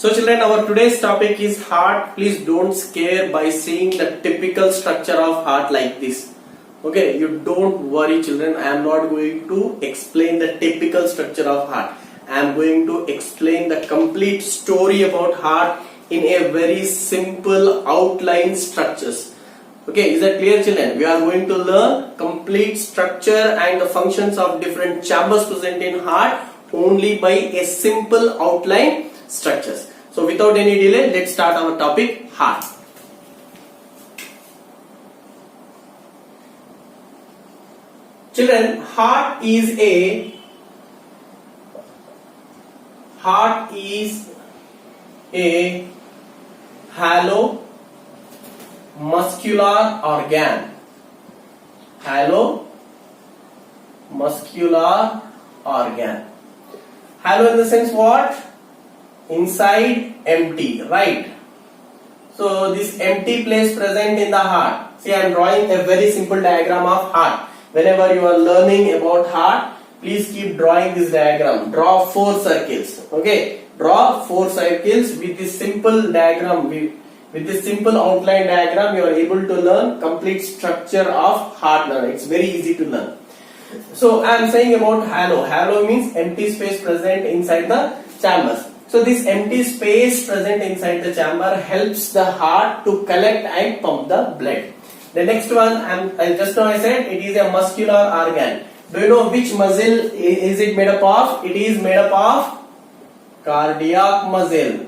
So children, our today's topic is heart. Please don't scare by seeing the typical structure of heart like this. Okay, you don't worry children, I am not going to explain the typical structure of heart. I am going to explain the complete story about heart in a very simple outline structures. Okay, is that clear children? We are going to learn complete structure and the functions of different chambers present in heart only by a simple outline structures. So without any delay, let's start our topic, heart. Children, heart is a hollow muscular organ. Hollow muscular organ. Hollow in the sense what? Inside empty, right? So this empty place present in the heart. See, I am drawing a very simple diagram of heart. Whenever you are learning about heart, please keep drawing this diagram. Draw 4 circles. Okay, draw 4 circles with this simple diagram. With this simple outline diagram, you are able to learn complete structure of heart. Now, it's very easy to learn. So I am saying about hollow. Hollow means empty space present inside the chambers. So this empty space present inside the chamber helps the heart to collect and pump the blood. The next one, just now I said it is a muscular organ. Do you know which muscle is it made up of? It is made up of cardiac muscle.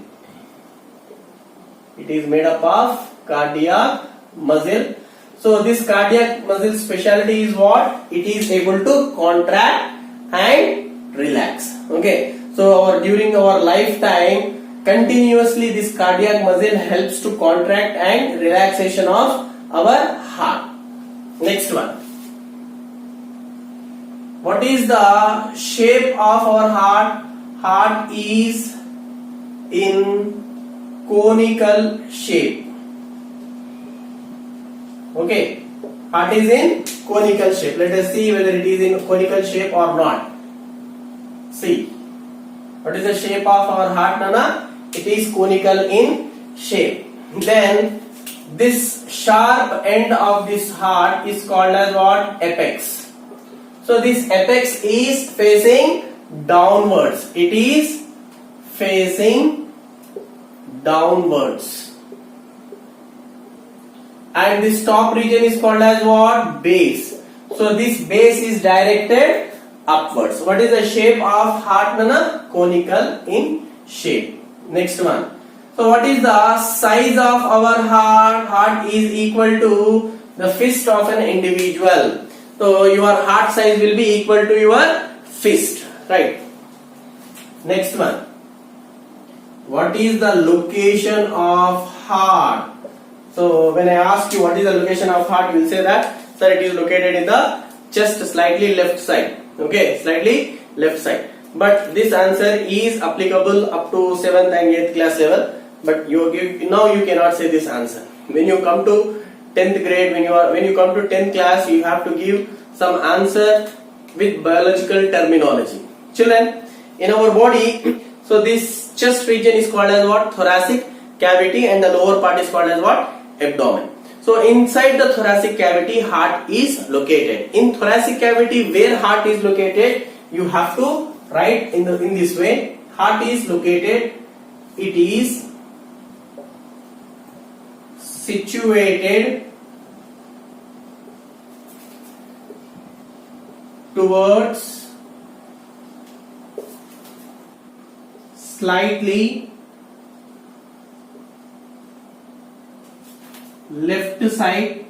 It is made up of cardiac muscle. So this cardiac muscle specialty is what? It is able to contract and relax. Okay. So during our lifetime, continuously this cardiac muscle helps to contract and relaxation of our heart. Next one. What is the shape of our heart? Heart is in conical shape. Okay. Heart is in conical shape. Let us see whether it is in conical shape or not. See. What is the shape of our heart, Nana? It is conical in shape. Then this sharp end of this heart is called as what? Apex. So this apex is facing downwards. It is facing downwards. And this top region is called as what? Base. So this base is directed upwards. What is the shape of heart, Nana? Conical in shape. Next one. So what is the size of our heart? Heart is equal to the fist of an individual. So your heart size will be equal to your fist, right? Next one. What is the location of heart? So when I ask you what is the location of heart, you will say that, sir, it is located in the chest, slightly left side. Okay, slightly left side. But this answer is applicable up to 7th and 8th class level. But now you cannot say this answer. When you come to 10th grade, when you come to 10th class, you have to give some answer with biological terminology. Children, in our body, so this chest region is called as what? Thoracic cavity, and the lower part is called as what? Abdomen. So inside the thoracic cavity, heart is located. In thoracic cavity, where heart is located, you have to write in this way. Heart is located. It is situated towards slightly left side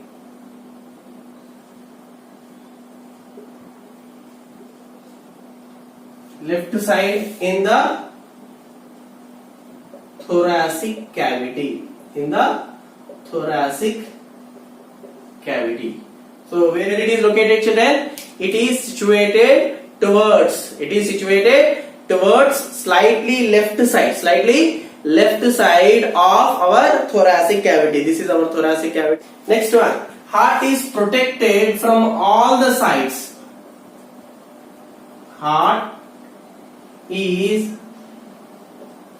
in the thoracic cavity. In the thoracic cavity. So where it is located, children? It is situated towards slightly left side of our thoracic cavity. This is our thoracic cavity. Next one. Heart is protected from all the sides. Heart is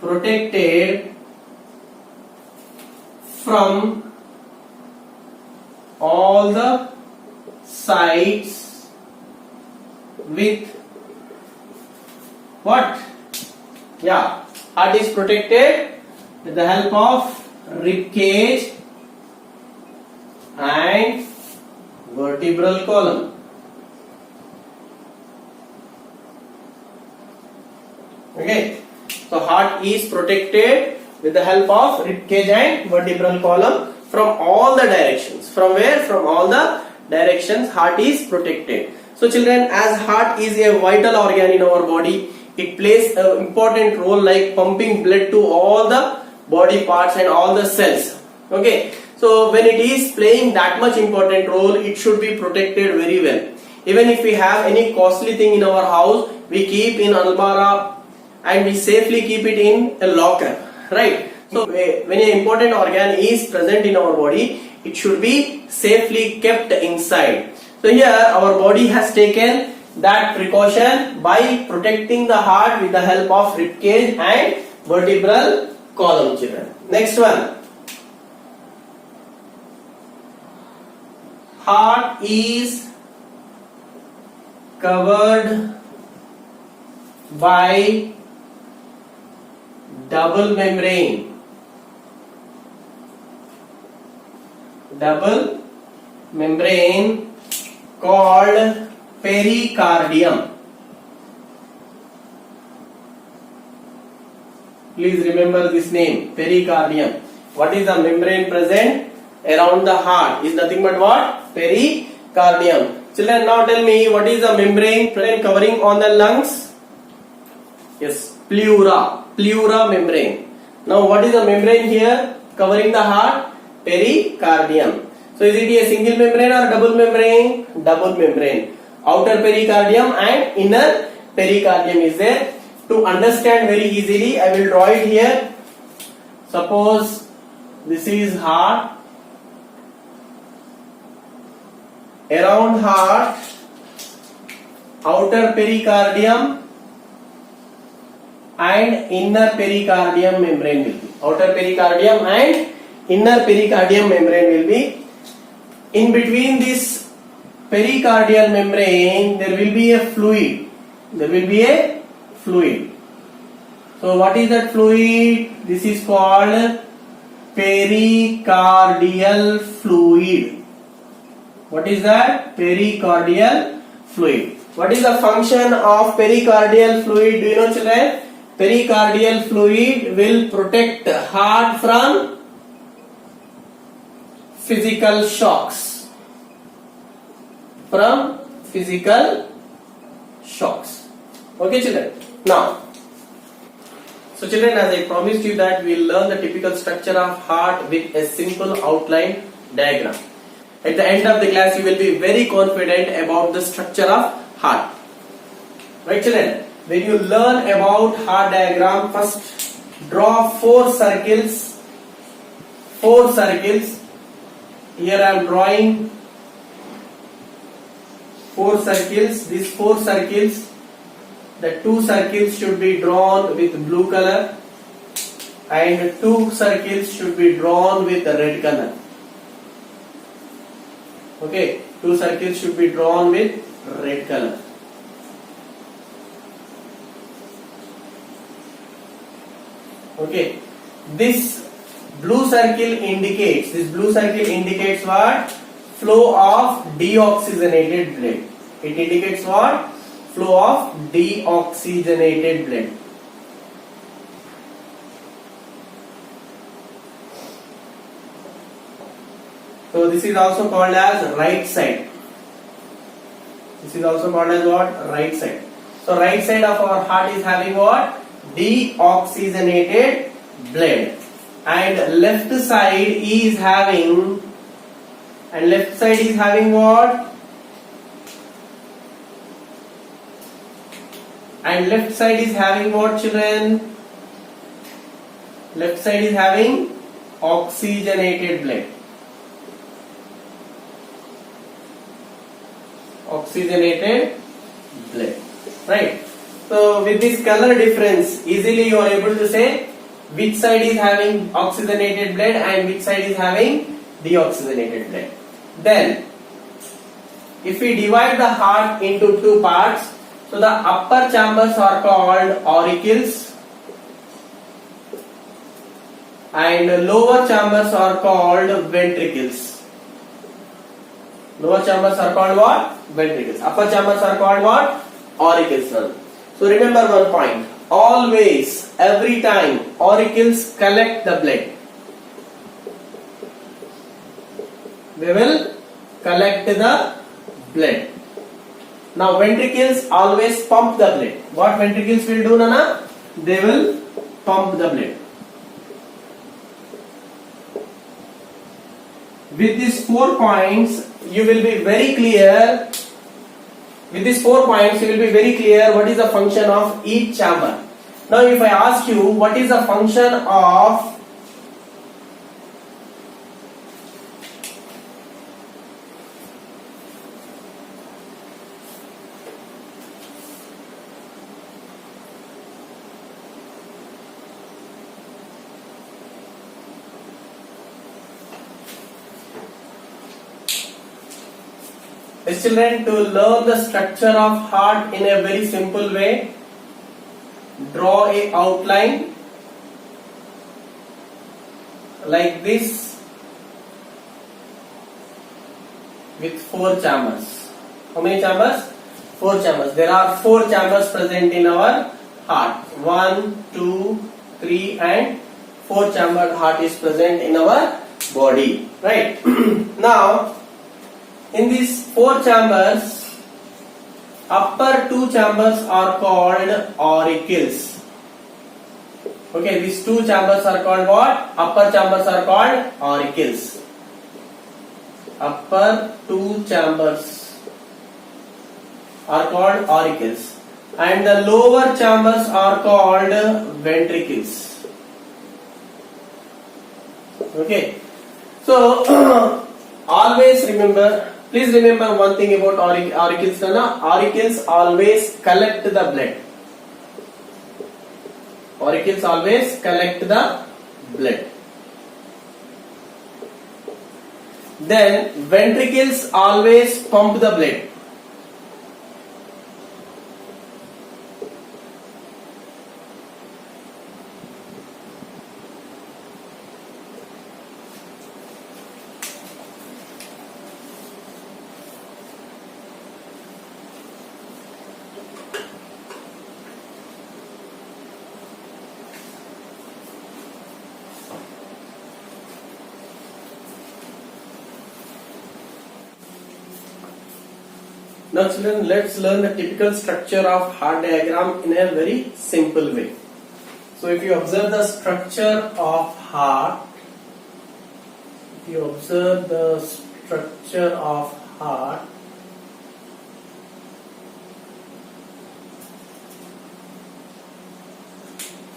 protected from all the sides with what? Yeah, heart is protected with the help of rib cage and vertebral column. Okay, so heart is protected with the help of rib cage and vertebral column from all the directions. From where? From all the directions heart is protected. So children, as heart is a vital organ in our body, it plays an important role like pumping blood to all the body parts and all the cells. Okay, so when it is playing that much important role, it should be protected very well. Even if we have any costly thing in our house, we keep in almara and we safely keep it in a locker, right? So when an important organ is present in our body, it should be safely kept inside. So here our body has taken that precaution by protecting the heart with the help of rib cage and vertebral column, children. Next one. Heart is covered by double membrane. Double membrane called pericardium. Please remember this name, pericardium. What is the membrane present around the heart? Is nothing but what? Pericardium. Children, now tell me, what is the membrane covering on the lungs? Yes, pleura. Pleura membrane. Now what is the membrane here covering the heart? Pericardium. So is it a single membrane or double membrane? Double membrane. Outer pericardium and inner pericardium is there. To understand very easily, I will draw it here. Suppose this is heart. Around heart, outer pericardium and inner pericardium membrane will be. Outer pericardium and inner pericardium membrane will be. In between this pericardial membrane, there will be a fluid. There will be a fluid. So what is that fluid? This is called pericardial fluid. What is that? Pericardial fluid. What is the function of pericardial fluid? Do you know, children? Pericardial fluid will protect heart from physical shocks. From physical shocks. Okay, children? Now, so children, as I promised you that we will learn the typical structure of heart with a simple outline diagram. At the end of the class, you will be very confident about the structure of heart. Right, children? When you learn about heart diagram, first draw 4 circles. 4 circles. Here I am drawing 4 circles. These 4 circles, the 2 circles should be drawn with blue color and 2 circles should be drawn with red color. Okay, 2 circles should be drawn with red color. Okay, this blue circle indicates what? Flow of deoxygenated blood. It indicates what? Flow of deoxygenated blood. So this is also called as right side. This is also called as what? Right side. So right side of our heart is having what? Deoxygenated blood. And left side is having what? And left side is having what, children? Left side is having oxygenated blood. Oxygenated blood. Right. So with this color difference, easily you are able to say which side is having oxygenated blood and which side is having deoxygenated blood. Then, if we divide the heart into two parts, so the upper chambers are called auricles and lower chambers are called ventricles. Lower chambers are called what? Ventricles. Upper chambers are called what? Auricles. So remember one point. Always, every time, auricles collect the blood. They will collect the blood. Now ventricles always pump the blood. What ventricles will do, Nana? They will pump the blood. With these 4 points, you will be very clear. With these 4 points, you will be very clear what is the function of each chamber. Now, if I ask you what is the function of children, to learn the structure of heart in a very simple way, draw a outline like this with 4 chambers. How many chambers? 4 chambers. There are 4 chambers present in our heart. 1, 2, 3 and 4 chambered heart is present in our body. Right? Now, in these 4 chambers, upper 2 chambers are called auricles. Okay, these 2 chambers are called what? Upper chambers are called auricles. Upper 2 chambers are called auricles. And the lower chambers are called ventricles. Okay. So, always remember, please remember one thing about auricles. Auricles always collect the blood. Auricles always collect the blood. Then ventricles always pump the blood. Now children, let's learn the typical structure of heart diagram in a very simple way. So if you observe the structure of heart, so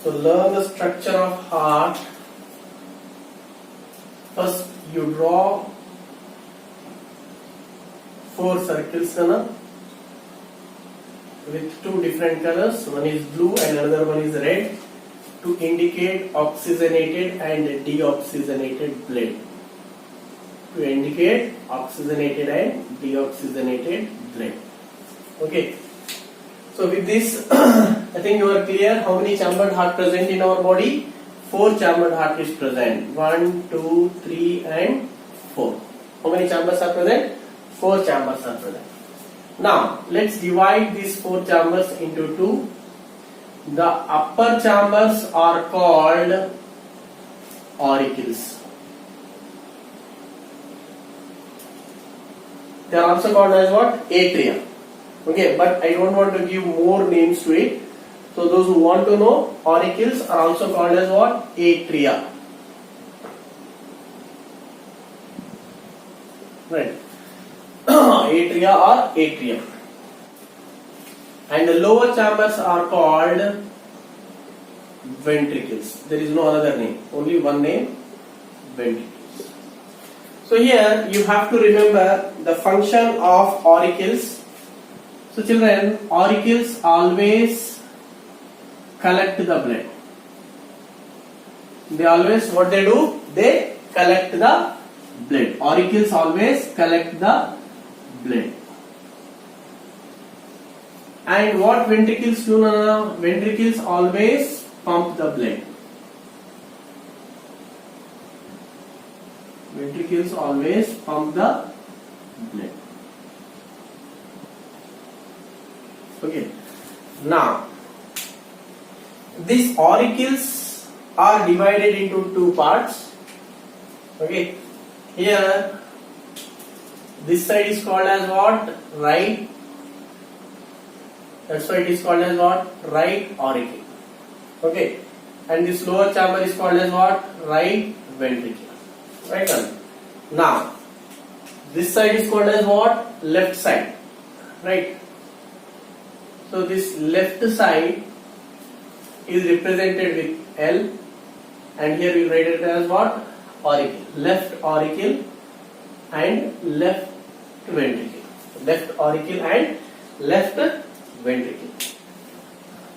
learn the structure of heart. First you draw 4 circles with 2 different colors. One is blue and another one is red, to indicate oxygenated and deoxygenated blood. To indicate oxygenated and deoxygenated blood. Okay. So with this, I think you are clear how many chambered heart present in our body. 4 chambered heart is present. 1, 2, 3 and 4. How many chambers are present? 4 chambers are present. Now, let's divide these 4 chambers into 2. The upper chambers are called auricles. They are also called as what? Atria. Okay, but I don't want to give more names to it. So those who want to know, auricles are also called as what? Atria. Right. Atria or atrium. And the lower chambers are called ventricles. There is no other name, only one name, ventricles. So here you have to remember the function of auricles. So children, auricles always collect the blood. They always, what they do? They collect the blood. Auricles always collect the blood. And what ventricles do? Ventricles always pump the blood. Ventricles always pump the blood. Okay. Now, these auricles are divided into two parts. Okay. Here, this side is called as what? Right. That's why it is called as what? Right auricle. Okay. And this lower chamber is called as what? Right ventricle. Right on. Now, this side is called as what? Left side. Right. So this left side is represented with L, and here we write it as what? Auricle. Left auricle and left ventricle. Left auricle and left ventricle.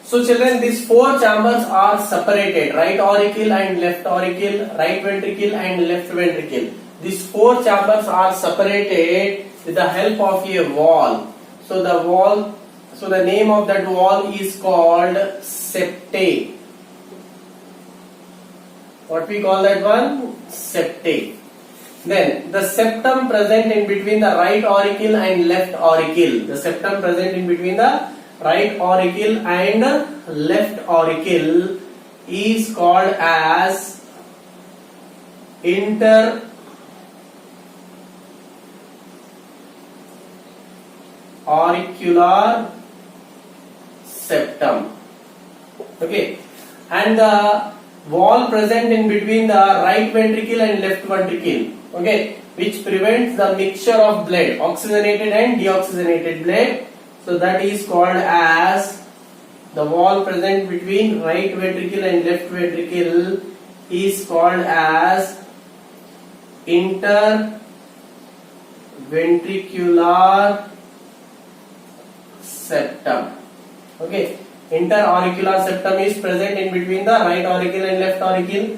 So children, these four chambers are separated: right auricle and left auricle, right ventricle and left ventricle. These four chambers are separated with the help of a wall. So the name of that wall is called septae. What we call that one? Septae. Then the septum present in between the right auricle and left auricle. The septum present in between the right auricle and left auricle is called as interauricular septum. Okay, and the wall present in between the right ventricle and left ventricle, okay, which prevents the mixture of blood, oxygenated and deoxygenated blood. So that is called as, the wall present between right ventricle and left ventricle is called as interventricular septum. Okay, interauricular septum is present in between the right auricle and left auricle,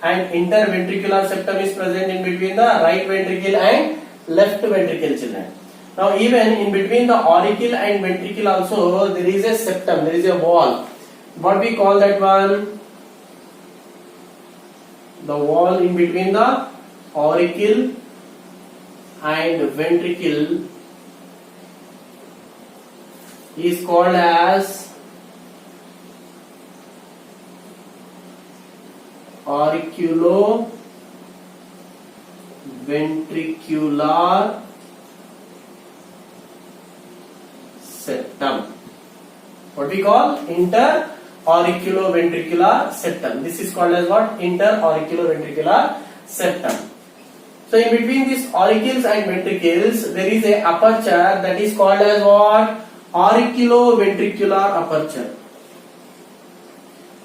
and interventricular septum is present in between the right ventricle and left ventricle, children. Now even in between the auricle and ventricle also there is a septum, there is a wall. What we call that one? The wall in between the auricle and ventricle is called as auriculoventricular septum. What we call? Interauriculoventricular septum. This is called as what? Interauriculoventricular septum. So in between these auricles and ventricles there is a aperture that is called as what? Auriculoventricular aperture.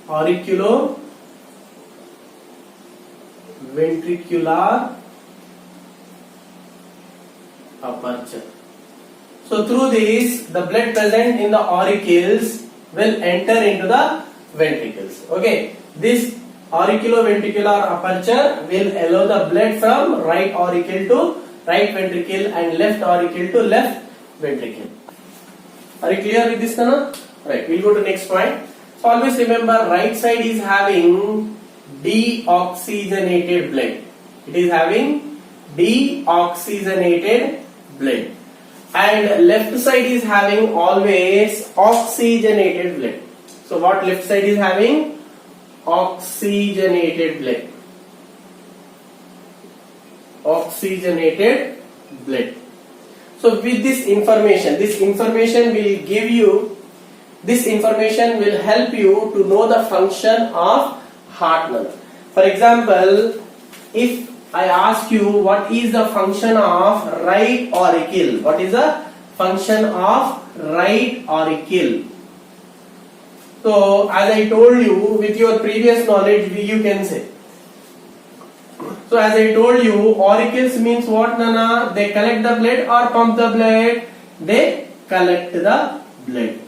Auriculoventricular aperture. So through this, the blood present in the auricles will enter into the ventricles. Okay, this auriculoventricular aperture will allow the blood from right auricle to right ventricle and left auricle to left ventricle. Are you clear with this, Nana? Right, we'll go to next point. So always remember, right side is having deoxygenated blood. It is having deoxygenated blood. And left side is having always oxygenated blood. So what left side is having? Oxygenated blood. Oxygenated blood. So with this information will give you, this information will help you to know the function of heart nerve. For example, if I ask you what is the function of right auricle, what is the function of right auricle? So as I told you, with your previous knowledge you can say. So as I told you, auricles means what, Nana? They collect the blood or pump the blood? They collect the blood.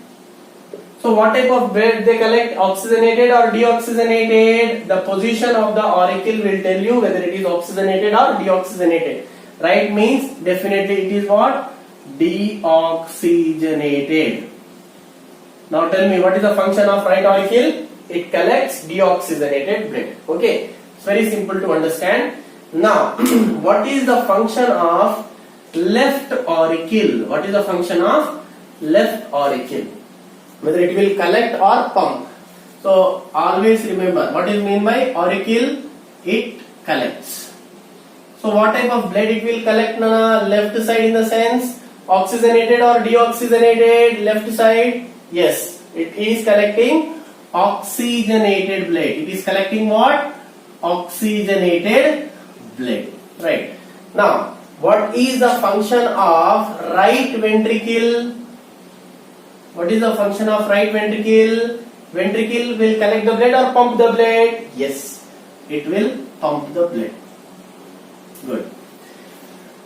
So what type of blood they collect? Oxygenated or deoxygenated? The position of the auricle will tell you whether it is oxygenated or deoxygenated. Right means definitely it is what? Deoxygenated. Now tell me, what is the function of right auricle? It collects deoxygenated blood. Okay, it's very simple to understand. Now, what is the function of left auricle? What is the function of left auricle? Whether it will collect or pump. So always remember, what is mean by auricle? It collects. So what type of blood it will collect? Left side in the sense oxygenated or deoxygenated? Left side. Yes, it is collecting oxygenated blood. It is collecting what? Oxygenated blood. Right. Now, what is the function of right ventricle? What is the function of right ventricle? Ventricle will collect the blood or pump the blood? Yes, it will pump the blood. Good.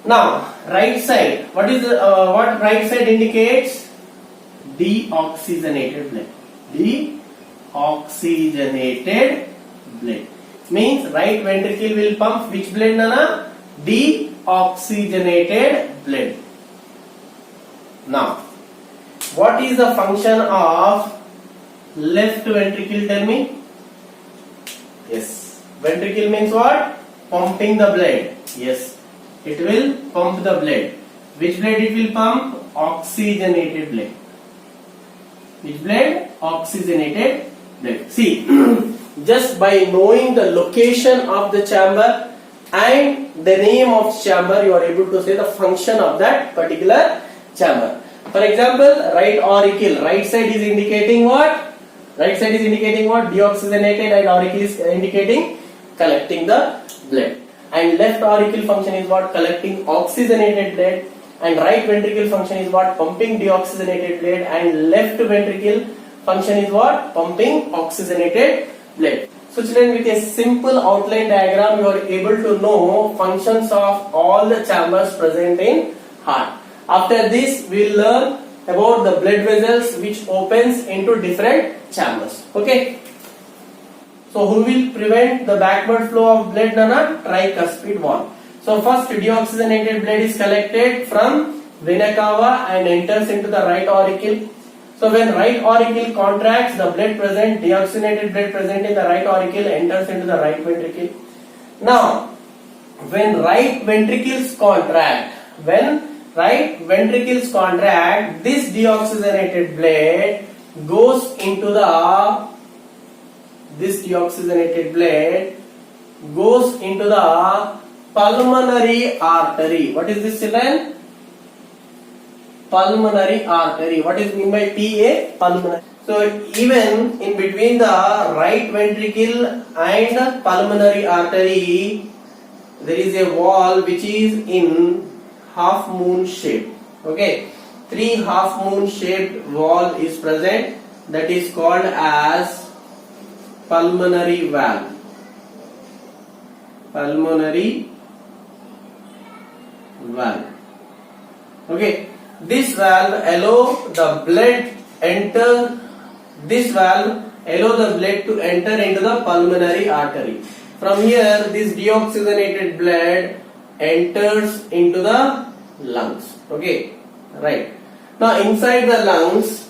Now, right side. What is what right side indicates? Deoxygenated blood. Deoxygenated blood means right ventricle will pump which blood, Nana? Deoxygenated blood. Now, what is the function of left ventricle? Tell me. Yes, ventricle means what? Pumping the blood. Yes, it will pump the blood. Which blood it will pump? Oxygenated blood. Which blood? Oxygenated blood. See, just by knowing the location of the chamber and the name of chamber, you are able to say the function of that particular chamber. For example, right auricle, right side is indicating what? Right side is indicating what? Deoxygenated, and auricle is indicating collecting the blood. And left auricle function is what? Collecting oxygenated blood. And right ventricle function is what? Pumping deoxygenated blood. And left ventricle function is what? Pumping oxygenated blood. So children, with a simple outline diagram, you are able to know functions of all the chambers present in heart. After this, we will learn about the blood vessels which opens into different chambers. Okay. So who will prevent the backward flow of blood, Nana? Tricuspid valve. So first, deoxygenated blood is collected from vena cava and enters into the right auricle. So when right auricle contracts, the blood present, deoxygenated blood present in the right auricle enters into the right ventricle. Now, when right ventricles contract, this deoxygenated blood goes into the pulmonary artery. What is this, children? Pulmonary artery. What is mean by PA? Pulmonary. So even in between the right ventricle and pulmonary artery, there is a wall which is in half moon shape. Okay, 3 half moon shaped wall is present, that is called as pulmonary valve. Pulmonary valve. Okay, this valve allow the blood enter. This valve allow the blood to enter into the pulmonary artery. From here, this deoxygenated blood enters into the lungs. Okay, right. Now inside the lungs,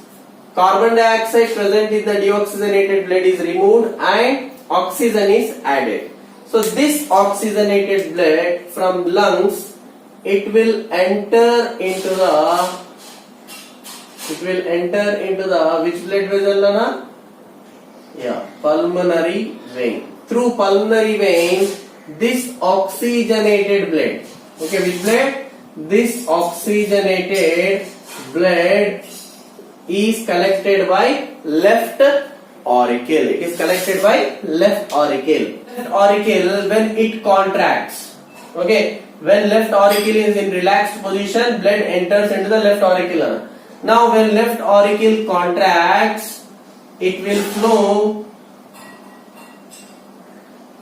carbon dioxide present in the deoxygenated blood is removed and oxygen is added. So this oxygenated blood from lungs, it will enter into the which blood vessel, Nana? Yeah, pulmonary vein. Through pulmonary vein, this oxygenated blood. Okay, which blood? This oxygenated blood is collected by left auricle. It is collected by left auricle. Left auricle, when it contracts, okay, when left auricle is in relaxed position, blood enters into the left auricle. Now when left auricle contracts, it will flow.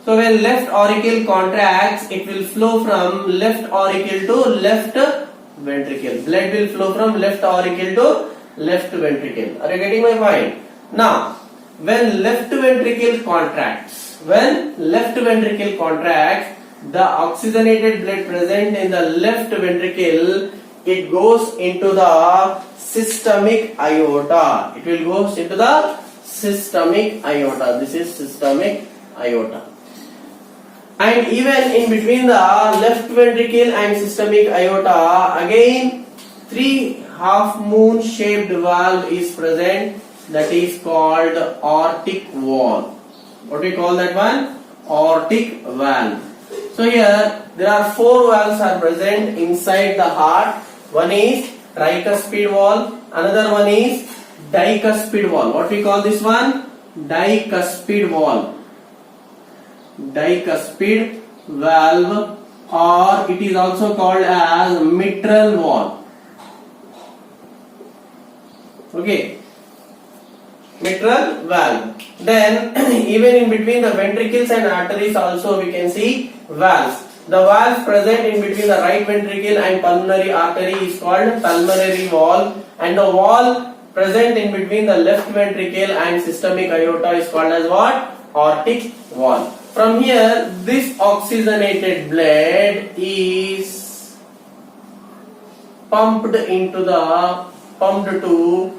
So when left auricle contracts, it will flow from left auricle to left ventricle. Blood will flow from left auricle to left ventricle. Are you getting my point? Now, when left ventricle contracts, the oxygenated blood present in the left ventricle, it goes into the systemic aorta. It will go into the systemic aorta. This is systemic aorta. And even in between the left ventricle and systemic aorta, again 3 half moon shaped valve is present, that is called aortic valve. What do we call that one? Aortic valve. So here there are 4 valves are present inside the heart. One is tricuspid valve, another one is dicuspid valve. What we call this one? Dicuspid valve. Dicuspid valve, or it is also called as mitral valve. Okay, mitral valve. Then even in between the ventricles and arteries also we can see valves. The valve present in between the right ventricle and pulmonary artery is called pulmonary valve, and the valve present in between the left ventricle and systemic aorta is called as what? Aortic valve. From here, this oxygenated blood is pumped to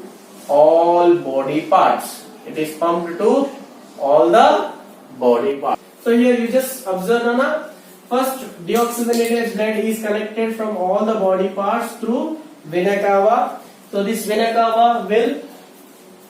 all body parts. It is pumped to all the body parts. So here you just observe, Nana. First, deoxygenated blood is collected from all the body parts through vena cava. So this vena cava will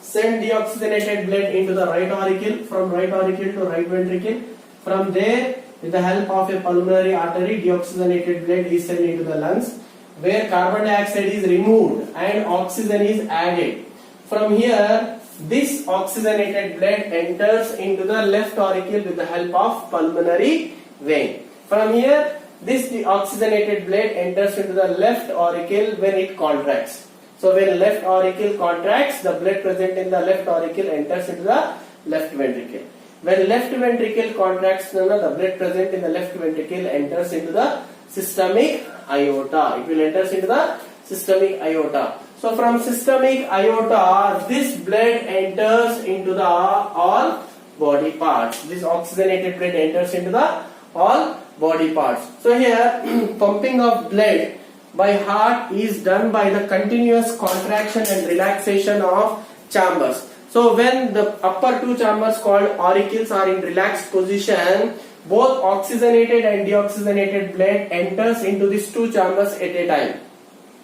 send deoxygenated blood into the right auricle, from right auricle to right ventricle. From there, with the help of a pulmonary artery, deoxygenated blood is sent into the lungs, where carbon dioxide is removed and oxygen is added. From here, this oxygenated blood enters into the left auricle with the help of pulmonary vein. From here, this oxygenated blood enters into the left auricle when it contracts. So when left auricle contracts, the blood present in the left auricle enters into the left ventricle. When left ventricle contracts, the blood present in the left ventricle enters into the systemic aorta. It will enter into the systemic aorta. So from systemic aorta, this blood enters into the all body parts. This oxygenated blood enters into the all body parts. So here, pumping of blood by heart is done by the continuous contraction and relaxation of chambers. So when the upper 2 chambers called auricles are in relaxed position, both oxygenated and deoxygenated blood enters into these 2 chambers at a time.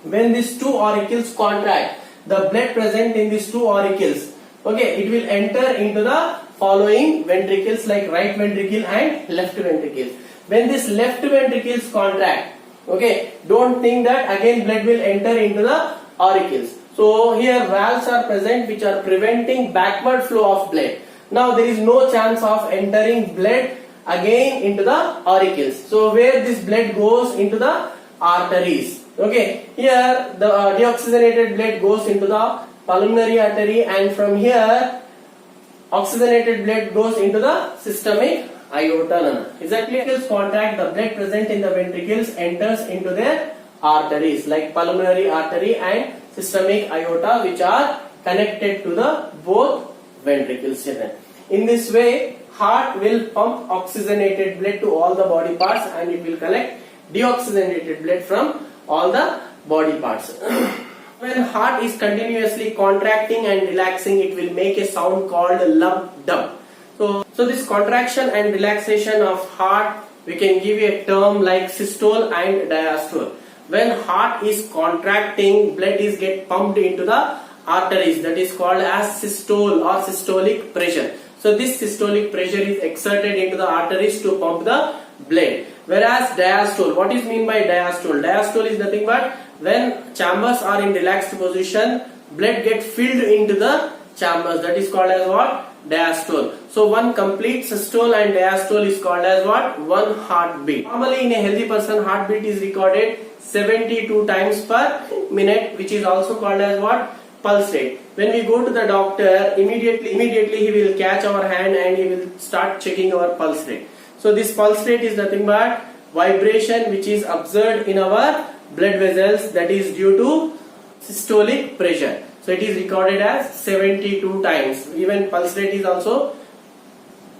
When these 2 auricles contract, the blood present in these 2 auricles, okay, it will enter into the following ventricles like right ventricle and left ventricle. When this left ventricles contract, okay, don't think that again blood will enter into the auricles. So here valves are present which are preventing backward flow of blood. Now there is no chance of entering blood again into the auricles. So where this blood goes into the arteries. Okay, here the deoxygenated blood goes into the pulmonary artery, and from here oxygenated blood goes into the systemic aorta. Exactly, ventricles contract, the blood present in the ventricles enters into their arteries like pulmonary artery and systemic aorta, which are connected to the both ventricles. In this way, heart will pump oxygenated blood to all the body parts, and it will collect deoxygenated blood from all the body parts. When heart is continuously contracting and relaxing, it will make a sound called lump dum. So this contraction and relaxation of heart, we can give you a term like systole and diastole. When heart is contracting, blood is get pumped into the arteries, that is called as systole or systolic pressure. So this systolic pressure is exerted into the arteries to pump the blood. Whereas diastole, what is mean by diastole? Diastole is nothing but when chambers are in relaxed position, blood get filled into the chambers, that is called as what? Diastole. So one complete systole and diastole is called as what? One heartbeat. Normally in a healthy person, heartbeat is recorded 72 times per minute, which is also called as what? Pulse rate. When we go to the doctor, immediately he will catch our hand and he will start checking our pulse rate. So this pulse rate is nothing but vibration which is observed in our blood vessels, that is due to systolic pressure. So it is recorded as 72 times. Even pulse rate is also,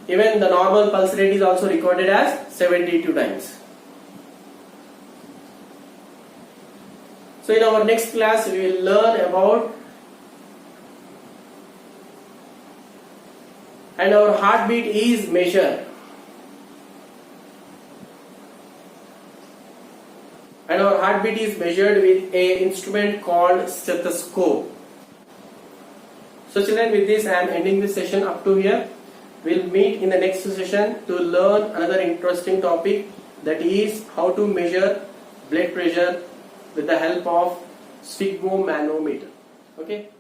even the normal pulse rate is also recorded as 72 times. So in our next class we will learn about, and our heartbeat is measured. And our heartbeat is measured with a instrument called stethoscope. So children, with this I am ending this session up to here. We'll meet in the next session to learn another interesting topic, that is how to measure blood pressure with the help of sphygmomanometer. Okay.